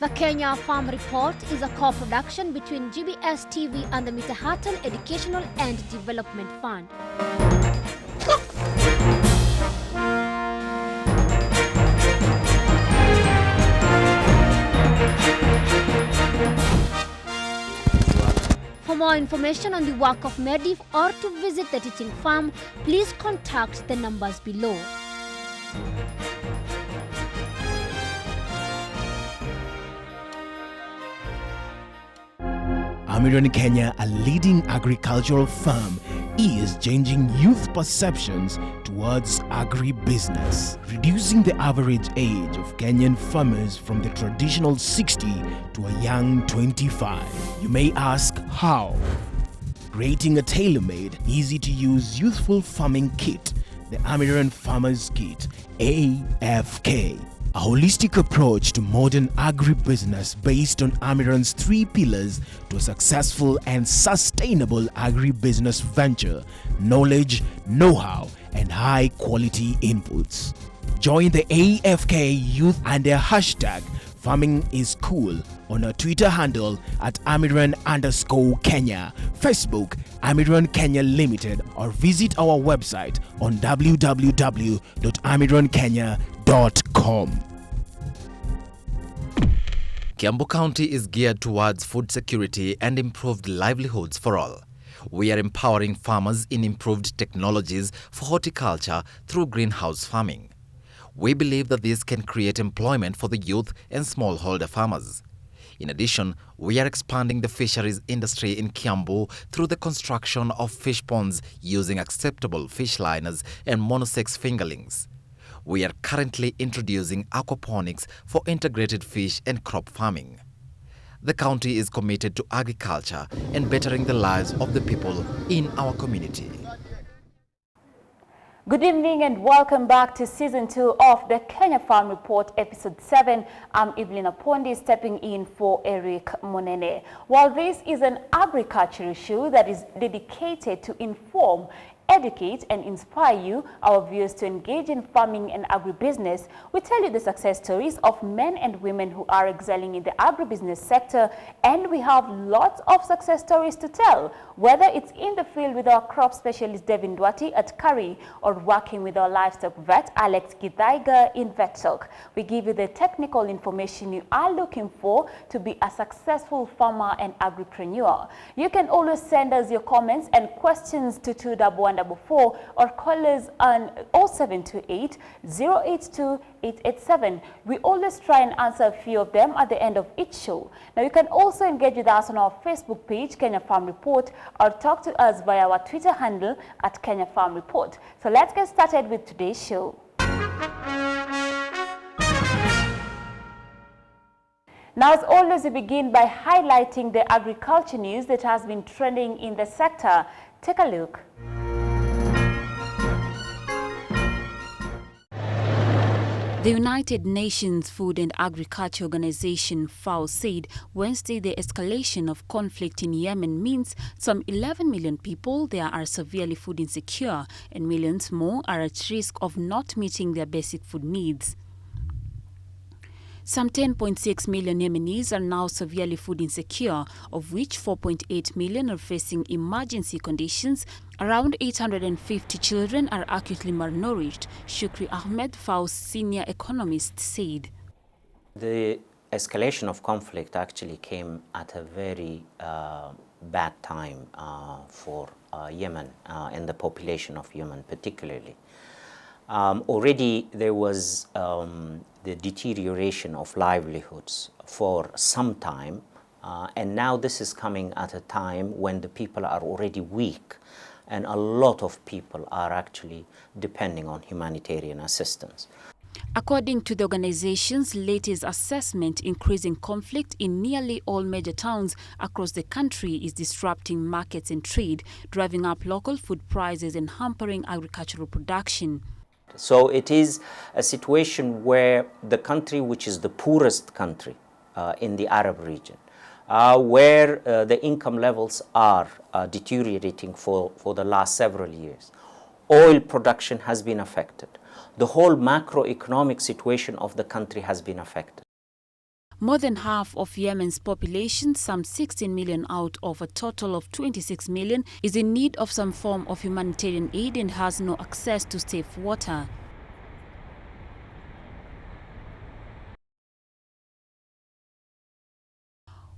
The Kenya Farm Report is a co-production between GBS TV and the Mitahatan Educational and Development Fund. For more information on the work of MEDIF or to visit the teaching farm, please contact the numbers below. Amiron Kenya, a leading agricultural firm, is changing youth perceptions towards agribusiness, reducing the average age of Kenyan farmers from the traditional 60 to a young 25. You may ask how? Creating a tailor-made, easy-to-use youthful farming kit, the Amiron Farmers Kit, AFK. A holistic approach to modern agribusiness based on Amiron's 3 pillars to a successful and sustainable agribusiness venture: knowledge, know-how, and high-quality inputs. Join the AFK youth and their hashtag Farming is Cool on our Twitter handle at Amiron_Kenya, Facebook Amiron Kenya Limited, or visit our website on www.amironkenya.com. Kiambu County is geared towards food security and improved livelihoods for all. We are empowering farmers in improved technologies for horticulture through greenhouse farming. We believe that this can create employment for the youth and smallholder farmers. In addition, we are expanding the fisheries industry in Kiambu through the construction of fish ponds using acceptable fish liners and monosex fingerlings. We are currently introducing aquaponics for integrated fish and crop farming. The county is committed to agriculture and bettering the lives of the people in our community. Good evening and welcome back to Season 2 of the Kenya Farm Report, Episode 7. I'm Evelyn Apondi, stepping in for Eric Monene. While this is an agricultural show that is dedicated to inform, educate and inspire you, our viewers, to engage in farming and agribusiness, we tell you the success stories of men and women who are excelling in the agribusiness sector, and we have lots of success stories to tell, whether it's in the field with our crop specialist Devin Dwati at Curry or working with our livestock vet Alex Githaiga in VetTalk. We give you the technical information you are looking for to be a successful farmer and agripreneur. You can always send us your comments and questions to 21144 or call us on 0728 082 887. We always try and answer a few of them at the end of each show. Now you can also engage with us on our Facebook page, Kenya Farm Report, or talk to us via our Twitter handle at Kenya Farm Report. So let's get started with today's show. Now, as always, we begin by highlighting the agriculture news that has been trending in the sector. Take a look. The United Nations Food and Agriculture Organization FAO said Wednesday the escalation of conflict in Yemen means some 11 million people there are severely food insecure and millions more are at risk of not meeting their basic food needs. Some 10.6 million Yemenis are now severely food insecure, of which 4.8 million are facing emergency conditions. Around 850 children are acutely malnourished, Shukri Ahmed, FAO's senior economist, said. The escalation of conflict actually came at a very bad time for Yemen and the population of Yemen particularly. Already there was the deterioration of livelihoods for some time, and now this is coming at a time when the people are already weak and a lot of people are actually depending on humanitarian assistance. According to the organization's latest assessment, increasing conflict in nearly all major towns across the country is disrupting markets and trade, driving up local food prices and hampering agricultural production. So it is a situation where the country, which is the poorest country in the Arab region, where the income levels are deteriorating for the last several years, oil production has been affected. The whole macroeconomic situation of the country has been affected. More than half of Yemen's population, some 16 million out of a total of 26 million, is in need of some form of humanitarian aid and has no access to safe water.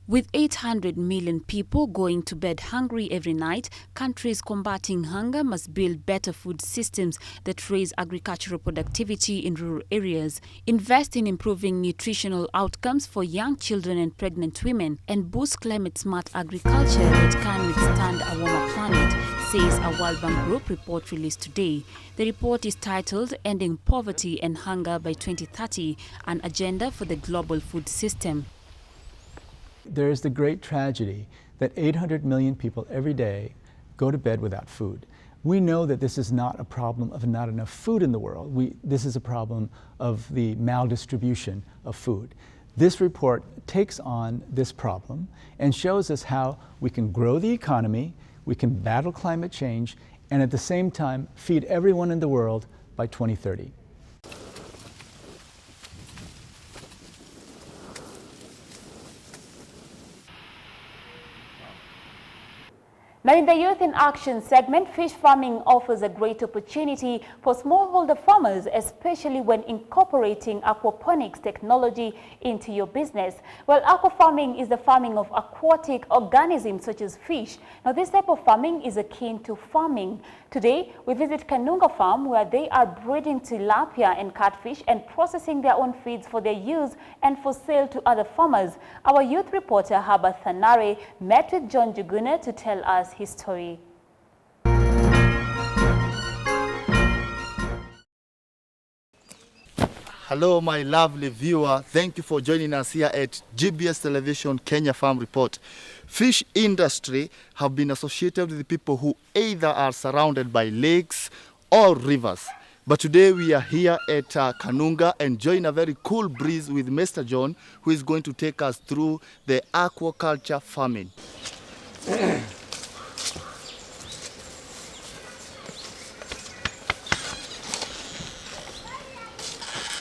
With 800 million people going to bed hungry every night, countries combating hunger must build better food systems that raise agricultural productivity in rural areas, invest in improving nutritional outcomes for young children and pregnant women, and boost climate-smart agriculture that can withstand a warmer planet, says a World Bank Group report released today. The report is titled Ending Poverty and Hunger by 2030, an agenda for the global food system. There is the great tragedy that 800 million people every day go to bed without food. We know that this is not a problem of not enough food in the world. This is a problem of the maldistribution of food. This report takes on this problem and shows us how we can grow the economy, we can battle climate change, and at the same time feed everyone in the world by 2030. Now, in the Youth in Action segment, fish farming offers a great opportunity for smallholder farmers, especially when incorporating aquaponics technology into your business. Well, aquafarming is the farming of aquatic organisms such as fish. Now, this type of farming is akin to farming. Today, we visit Kanunga Farm, where they are breeding tilapia and catfish and processing their own feeds for their use and for sale to other farmers. Our youth reporter, Haba Thanare, met with John Juguna to tell us his story. Hello, my lovely viewer. Thank you for joining us here at GBS Television Kenya Farm Report. Fish industry have been associated with the people who either are surrounded by lakes or rivers. But today we are here at Kanunga, enjoying a very cool breeze with Mr. John, who is going to take us through the aquaculture farming.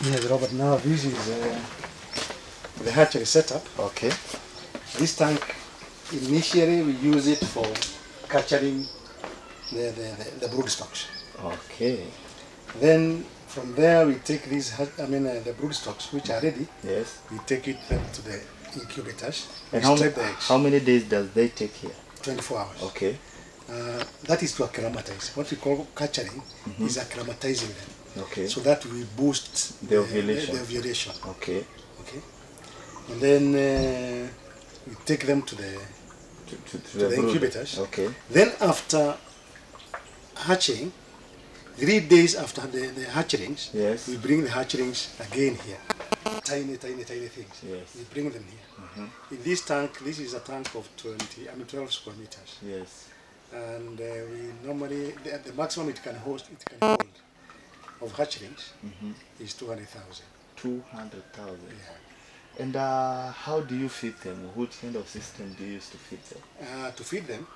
Yes, Robert, now this is the hatchery setup. Okay. This tank, initially we use it for capturing the brood stocks. Okay. Then from there we take these, the brood stocks which are ready. Yes. We take it them to the incubators. And we strip the eggs. how many days does they take here? 24 hours. Okay. That is to acclimatize. What we call capturing is acclimatizing them. Okay. So that will boost the ovulation. The ovulation. Okay. Okay. And then we take them to the incubators. Okay. Then after hatching, 3 days after the hatchlings, yes, we bring the hatchlings again here. Tiny things. Yes. We bring them here. In this tank, this is a tank of 12 square meters. Yes. And we normally, the maximum it can hold of hatchlings is 200,000. 200,000. Yeah. And how do you feed them? What kind of system do you use to feed them? To feed them,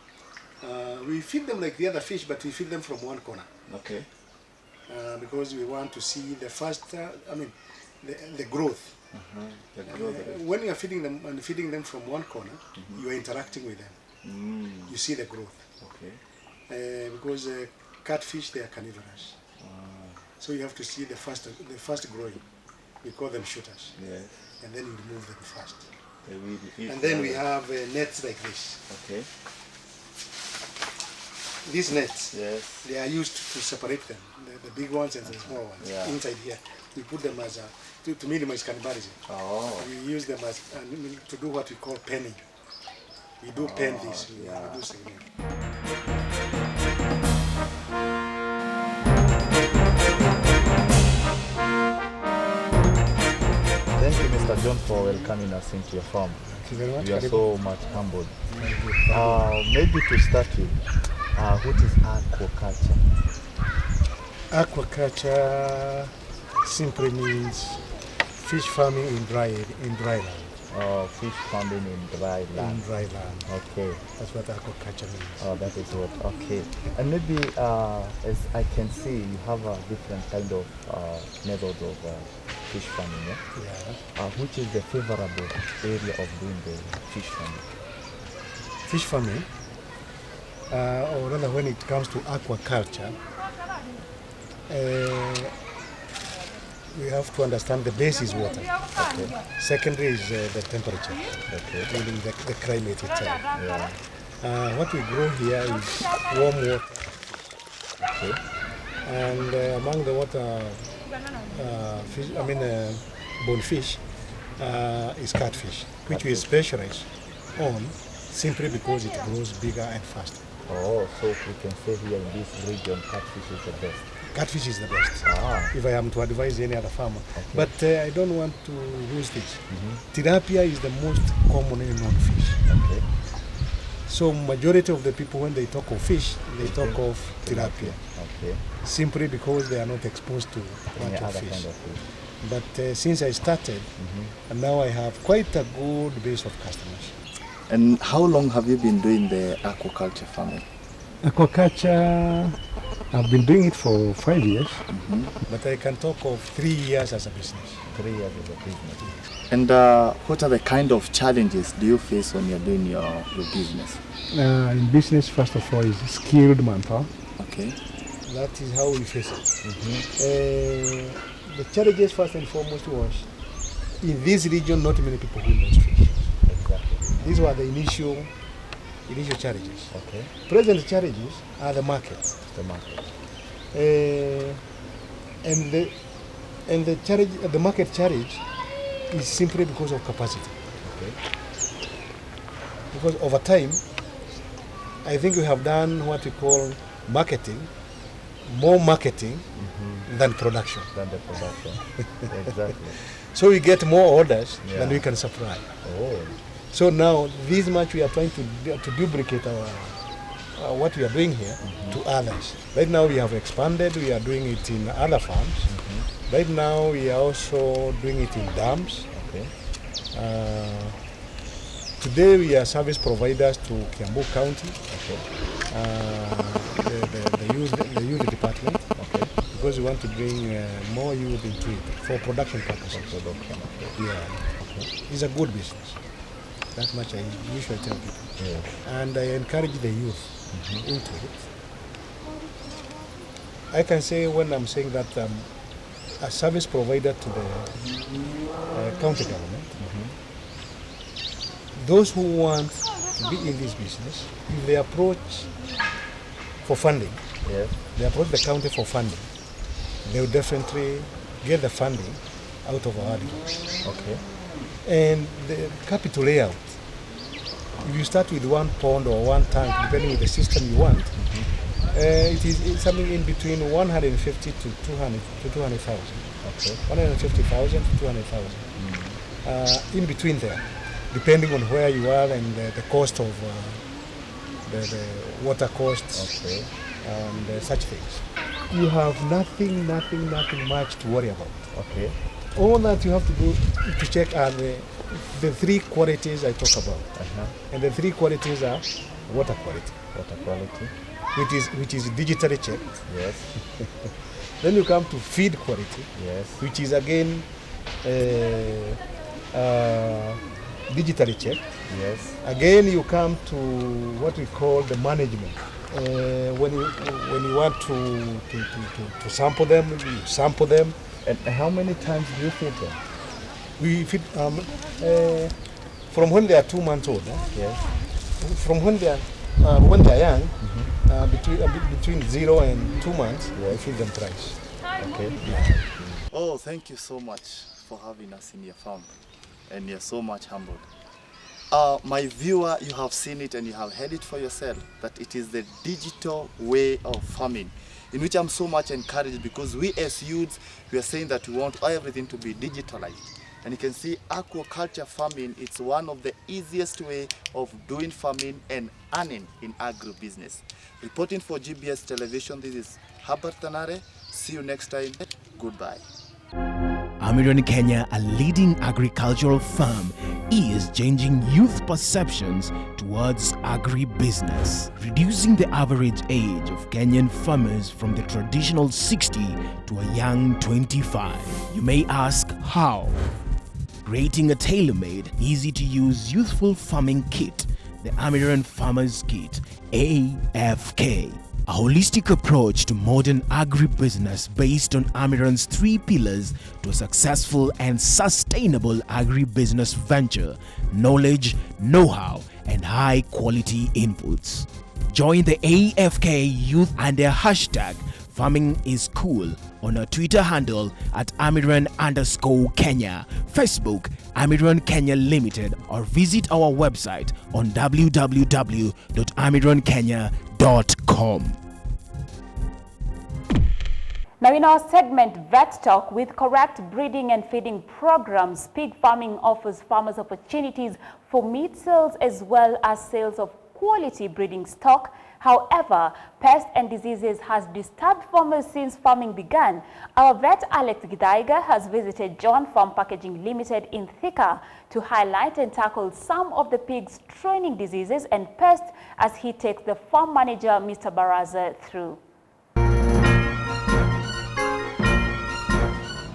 we feed them like the other fish, but we feed them from one corner. Okay. Because we want to see the first, the growth. The growth. When you are feeding them from one corner, you are interacting with them. You see the growth. Okay. Because catfish, they are carnivorous. So you have to see the first growing. We call them shooters. Yes. And then you remove them first. And then we have nets like this. Okay. These nets, yes, they are used to separate them, the big ones and the small ones. Yeah. Inside here, we put them as to minimize cannibalism. Oh. We use them as to do what we call penning. We do pen this. We do segment. Thank you, Mr. John, for welcoming us into your farm. Thank you very much. We are so much humbled. Maybe to start with, what is aquaculture? Aquaculture simply means fish farming in dry land. Oh, fish farming in dry land. In dry land. Okay. That's what aquaculture means. Oh, that is what. Okay. And maybe, as I can see, you have a different kind of methods of fish farming, yeah? Yeah. Which is the favorable area of doing the fish farming? Fish farming, or rather when it comes to aquaculture, we have to understand the base is water. Okay. Secondary is the temperature, meaning the climate itself. Yeah. What we grow here is warm water. Okay. And among the water fish, bone fish, is catfish, which we specialize on simply because it grows bigger and faster. Oh, so we can say here in this region, catfish is the best. Catfish is the best, Ah. if I am to advise any other farmer. Okay. But I don't want to lose this. Tilapia is the most commonly known fish. Okay. So majority of the people, when they talk of fish, they talk of tilapia, Okay. simply because they are not exposed to Any much of other fish. kind of fish. But since I started, and now I have quite a good base of customers. And how long have you been doing the aquaculture farming? Aquaculture, I've been doing it for 5 years, but I can talk of 3 years as a business. 3 years as a business. And what are the kind of challenges do you face when you're doing your business? In business, first of all, is skilled manpower. Okay. That is how we face it. The challenges, first and foremost, was in this region, not many people who knows fish. Exactly. These were the initial challenges. Okay. Present challenges are the markets. The market. And the challenge, the market challenge is simply because of capacity. Okay. Because over time, I think we have done what we call more marketing than production. Than the production. Exactly. So we get more orders Yeah. than we can supply. Oh. So now this much we are trying to duplicate what we are doing here to others. Right now we have expanded, we are doing it in other farms. Right now we are also doing it in dams. Okay. Today we are service providers to Kiambu County, Okay. the youth department, Okay. because we want to bring more youth into it for production purposes. Production. Okay. Yeah, it's a good business. That much I usually tell people. Yes. And I encourage the youth into it. I can say when I'm saying that a service provider to the county government, those who want to be in this business, if they approach for funding, Yes. they approach the county for funding, they will definitely get the funding out of our region. Okay. And the capital layout, if you start with one pond or one tank, depending on the system you want, it's something in between 150 to 200,000. Okay. 150,000 to 200,000. In between there, depending on where you are and the cost of the water costs Okay. and such things. You have nothing much to worry about. Okay. All that you have to do to check are the three qualities I talk about. And the three qualities are water quality, Water quality. which is digitally checked. Yes. Then you come to feed quality, Yes. which is again digitally checked. Yes. Again, you come to what we call the management. When you want to sample them, you sample them. And how many times do you feed them? We feed from when they are 2 months old. Yes. From when they are young, between 0 and 2 months, we feed them thrice. Okay. Oh, thank you so much for having us in your farm, and you're so much humbled. My viewer, you have seen it and you have heard it for yourself, that it is the digital way of farming, in which I'm so much encouraged, because we as youths, we are saying that we want everything to be digitalized. And you can see aquaculture farming, it's one of the easiest way of doing farming and earning in agribusiness. Reporting for GBS Television, this is Herbert Tanare. See you next time. Goodbye. Amiron Kenya, a leading agricultural firm, is changing youth perceptions towards agribusiness, reducing the average age of Kenyan farmers from the traditional 60 to a young 25. You may ask how? Creating a tailor-made, easy-to-use youthful farming kit, the Amiran Farmers Kit, AFK. A holistic approach to modern agribusiness based on Amiran's 3 pillars to a successful and sustainable agribusiness venture: knowledge, know-how, and high-quality inputs. Join the AFK youth and their hashtag Farming is Cool on our Twitter handle at Amiran_Kenya, Facebook Amiran Kenya Limited, or visit our website on www.amirankenya.com. Now in our segment Vet Talk, with correct breeding and feeding programs, pig farming offers farmers opportunities for meat sales as well as sales of quality breeding stock. However, pests and diseases has disturbed farmers since farming began. Our vet Alex Gidaiga has visited John Farm Packaging Limited in Thika to highlight and tackle some of the pigs' training diseases and pests as he takes the farm manager Mr. Baraza through.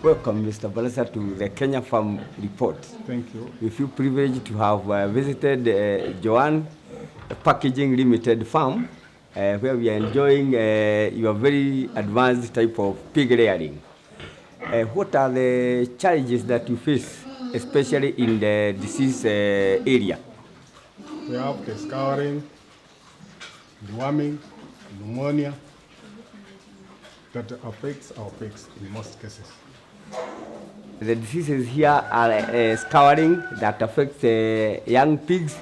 Welcome, Mr. Balasa, to the Kenya Farm Report. Thank you. We feel privileged to have visited Joan Packaging Limited Farm, where we are enjoying your very advanced type of pig rearing. What are the challenges that you face, especially in the disease area? We have the scouring, deworming, pneumonia that affects our pigs in most cases. The diseases here are scouring that affects young pigs,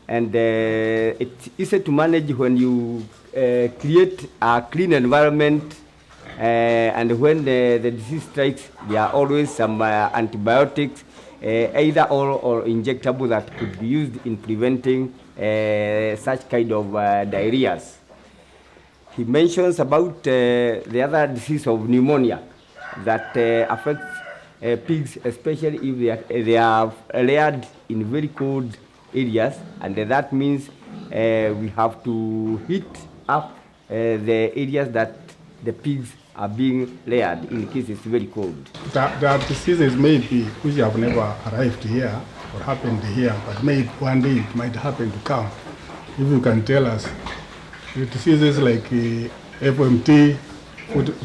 and it's easy to manage when you create a clean environment, and when the disease strikes, there are always some antibiotics, either oral or injectable, that could be used in preventing such kind of diarrheas. He mentions about the other disease of pneumonia that affects pigs, especially if they are reared in very cold areas, and that means we have to heat up the areas that the pigs are being reared in case it's very cold. There are diseases maybe which have never arrived here or happened here, but maybe one day it might happen to come. If you can tell us, the diseases like FMT,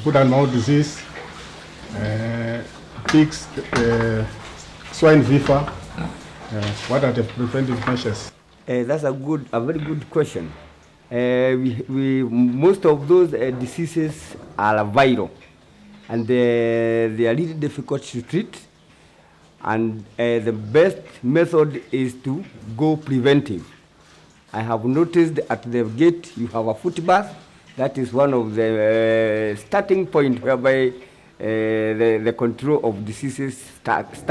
foot and mouth disease, pigs, swine fever, what are the preventive measures? That's a very good question. Most of those diseases are viral, and they are really difficult to treat. And the best method is to go preventive. I have noticed at the gate you have a foot bath. That is one of the starting point whereby the control of diseases starts.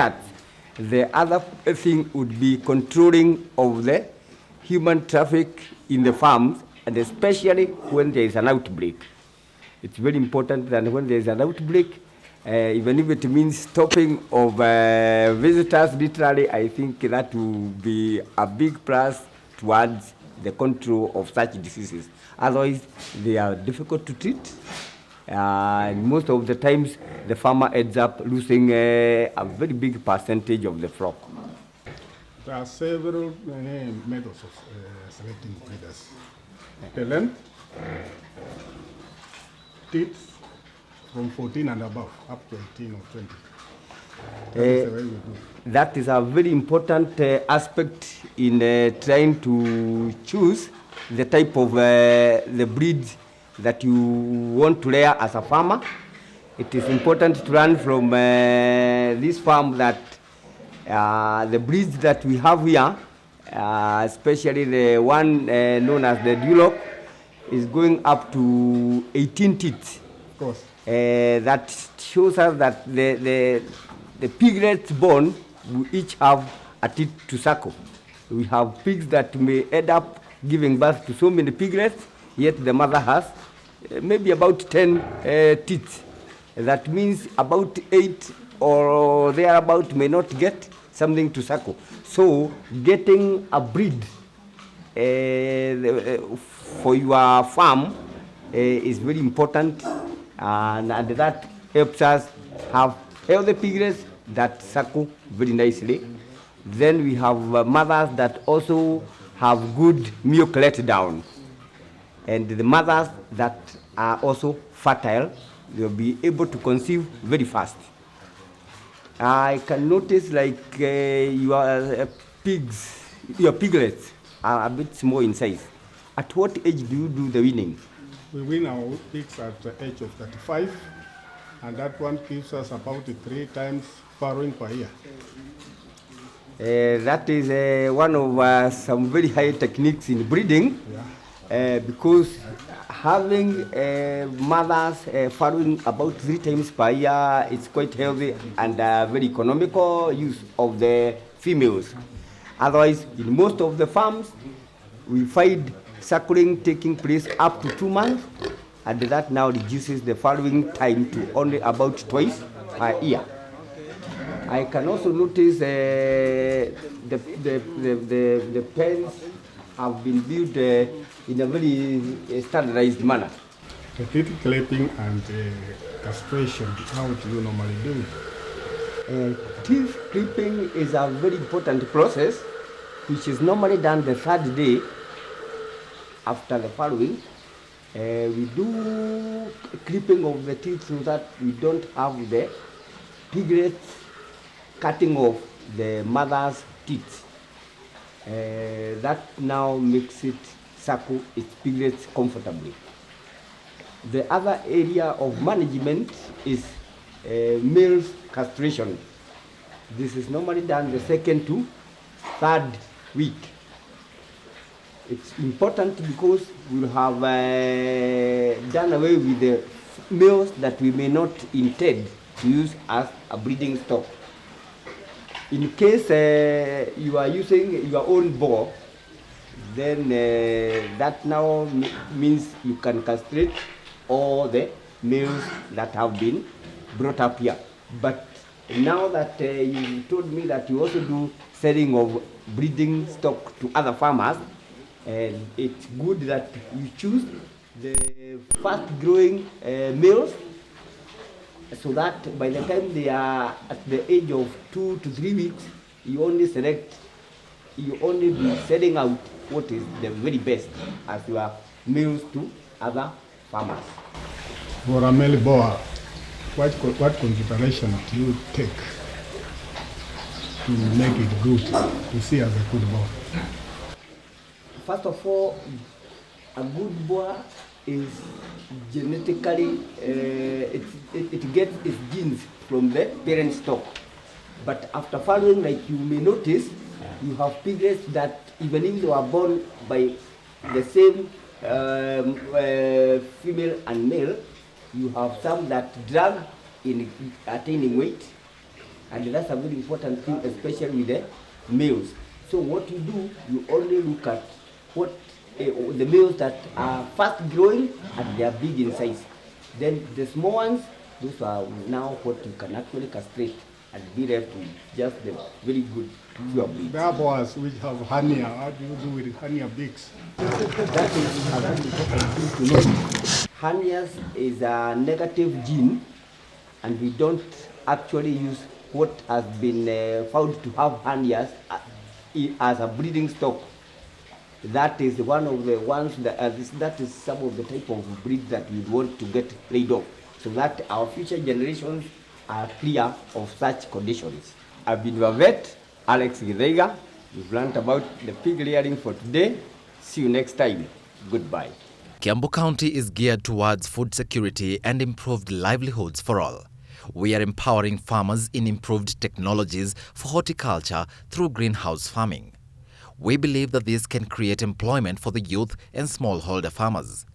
The other thing would be controlling of the human traffic in the farms, and especially when there is an outbreak. It's very important that when there is an outbreak, even if it means stopping of visitors, literally, I think that will be a big plus towards the control of such diseases. Otherwise, they are difficult to treat. And most of the times, the farmer ends up losing a very big percentage of the flock. There are several methods of selecting breeders. The length, teeth from 14 and above, up to 18 or 20. That is the way we do. That is a very important aspect in trying to choose the type of the breed that you want to rear as a farmer. It is important to learn from this farm that the breeds that we have here, especially the one known as the Duloc, is going up to 18 teeth. Of course. That shows us that the piglets born will each have a teeth to suckle. We have pigs that may end up giving birth to so many piglets, yet the mother has maybe about 10 teeth. That means about 8 or thereabout may not get something to suckle. So getting a breed for your farm is very important, and that helps us have healthy piglets that suckle very nicely. Then we have mothers that also have good milk letdown, and the mothers that are also fertile, they'll be able to conceive very fast. I can notice like your piglets are a bit small in size. At what age do you do the weaning? We win our pigs at the age of 35, and that one gives us about 3 times farrowing per year. That is one of some very high techniques in breeding, because having mothers farrowing about 3 times per year is quite healthy and very economical use of the females. Otherwise, in most of the farms, we find suckling taking place up to 2 months, and that now reduces the farrowing time to only about twice per year. I can also notice the pens have been built in a very standardized manner. The teeth clipping and castration, how do you normally do it? Teeth clipping is a very important process, which is normally done the 3rd day after the farrowing. We do clipping of the teeth so that we don't have the piglets cutting off the mother's teeth. That now makes it suckle its piglets comfortably. The other area of management is male castration. This is normally done the 2nd to 3rd week. It's important because we'll have done away with the males that we may not intend to use as a breeding stock. In case you are using your own boar, then that now means you can castrate all the males that have been brought up here. But now that you told me that you also do selling of breeding stock to other farmers, it's good that you choose the fast-growing males, so that by the time they are at the age of 2 to 3 weeks, you only be selling out what is the very best as your males to other farmers. For a male boar, what consideration do you take to make it good, to see as a good boar? First of all, a good boar is genetically, it gets its genes from the parent stock. But after farrowing, like you may notice, you have piglets that even if they were born by the same female and male, you have some that drag in attaining weight, and that's a very important thing, especially with the males. So what you do, you only look at what the males that are fast growing and they are big in size. Then the small ones, those are now what you can actually castrate and be left with just the very good pure breeds. There are boars which have hernia. How do you do with hernia beaks? That is a very important thing to know. Hernias is a negative gene, and we don't actually use what has been found to have hernias as a breeding stock. That is one of the ones that that is some of the type of breed that we want to get rid of, so that our future generations are clear of such conditions. I've been your vet, Alex Githaiga. We've learned about the pig rearing for today. See you next time. Goodbye. Kiambu County is geared towards food security and improved livelihoods for all. We are empowering farmers in improved technologies for horticulture through greenhouse farming. We believe that this can create employment for the youth and smallholder farmers.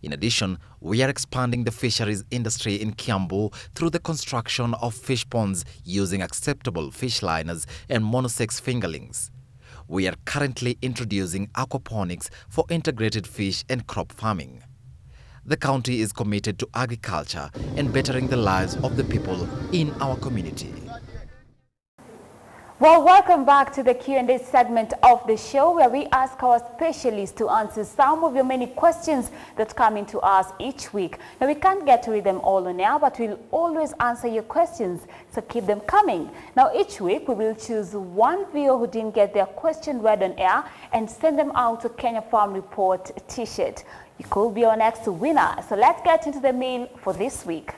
In addition, we are expanding the fisheries industry in Kiambu through the construction of fish ponds using acceptable fish liners and monosex fingerlings. We are currently introducing aquaponics for integrated fish and crop farming. The county is committed to agriculture and bettering the lives of the people in our community. Well, welcome back to the Q&A segment of the show, where we ask our specialists to answer some of your many questions that come into us each week. Now, we can't get to read them all on air, but we'll always answer your questions, so keep them coming. Now, each week, we will choose one viewer who didn't get their question read on air and send them out a Kenya Farm Report t-shirt. You could be our next winner. So let's get into the mail for this week.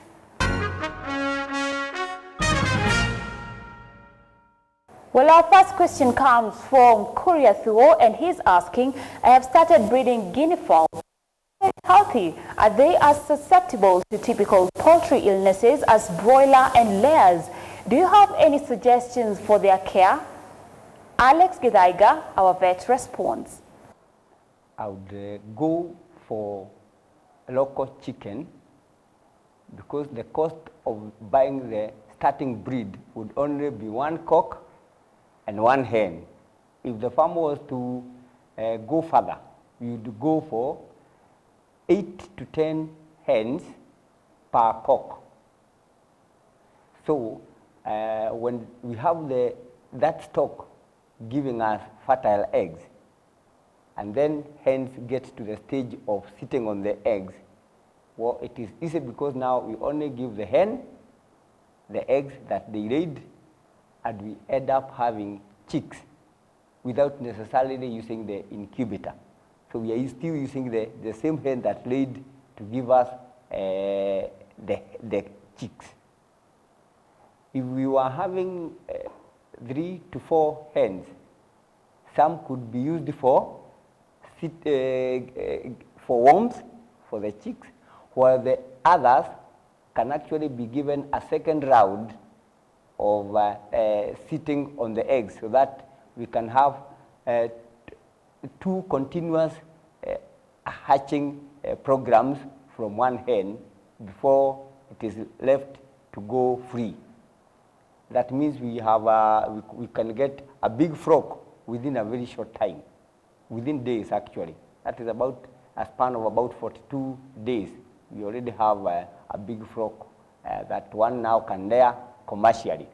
Well, our first question comes from Kuria Thuo, and he's asking, I have started breeding guinea fowls. Are they healthy? Are they as susceptible to typical poultry illnesses as broiler and layers? Do you have any suggestions for their care? Alex Gidaiga, our vet, responds. I would go for a local chicken, because the cost of buying the starting breed would only be one cock and one hen. If the farmer was to go further, you'd go for 8 to 10 hens per cock. So when we have that stock giving us fertile eggs, and then hens get to the stage of sitting on the eggs, well, it is easy, because now we only give the hen the eggs that they laid, and we end up having chicks without necessarily using the incubator. So we are still using the same hen that laid to give us the chicks. If we were having 3 to 4 hens, some could be used for worms for the chicks, while the others can actually be given a second round of sitting on the eggs, so that we can have 2 continuous hatching programs from one hen before it is left to go free. That means we have we can get a big flock within a very short time, within days actually. That is about a span of about 42 days. We already have a big flock that one now can lay commercially.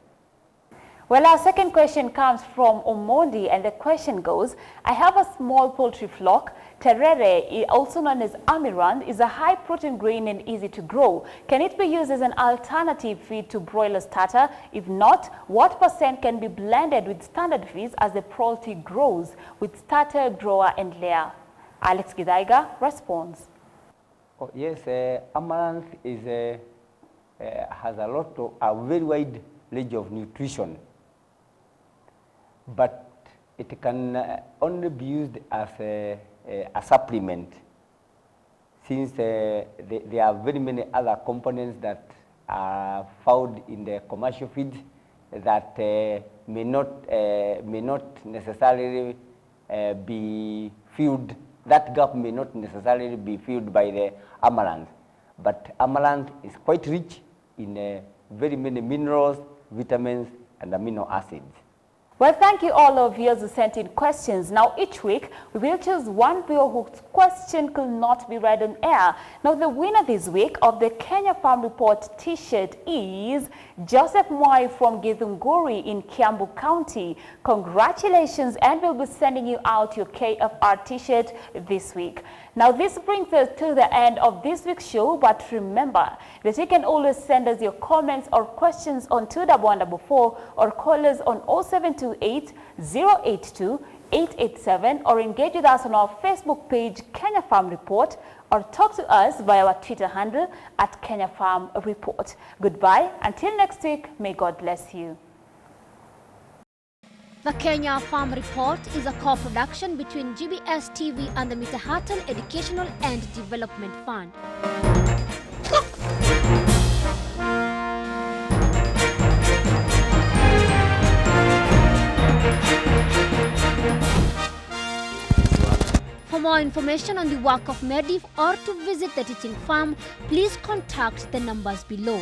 Well, our second question comes from Omondi, and the question goes, I have a small poultry flock. Terere, also known as Amirand, is a high-protein grain and easy to grow. Can it be used as an alternative feed to broiler starter? If not, what % can be blended with standard feeds as the poultry grows with starter, grower, and layer? Alex Gidaiga responds. Oh, yes, Amaranth is has a very wide range of nutrition, but it can only be used as a supplement, since there are very many other components that are found in the commercial feeds that may not necessarily be filled. That gap may not necessarily be filled by the amaranth, but amaranth is quite rich in very many minerals, vitamins, and amino acids. Well, thank you all of you who sent in questions. Now, each week, we will choose one viewer whose question could not be read on air. Now, the winner this week of the Kenya Farm Report t-shirt is Joseph Mwai from Githunguri in Kiambu County. Congratulations, and we'll be sending you out your KFR t-shirt this week. Now, this brings us to the end of this week's show, but remember that you can always send us your comments or questions on 21144 or call us on 0728 082 887 or engage with us on our Facebook page, Kenya Farm Report, or talk to us via our Twitter handle at Kenya Farm Report. Goodbye. Until next week, may God bless you. The Kenya Farm Report is a co-production between GBS TV and the Mitahatan Educational and Development Fund. For more information on the work of MEDIF or to visit the teaching farm, please contact the numbers below.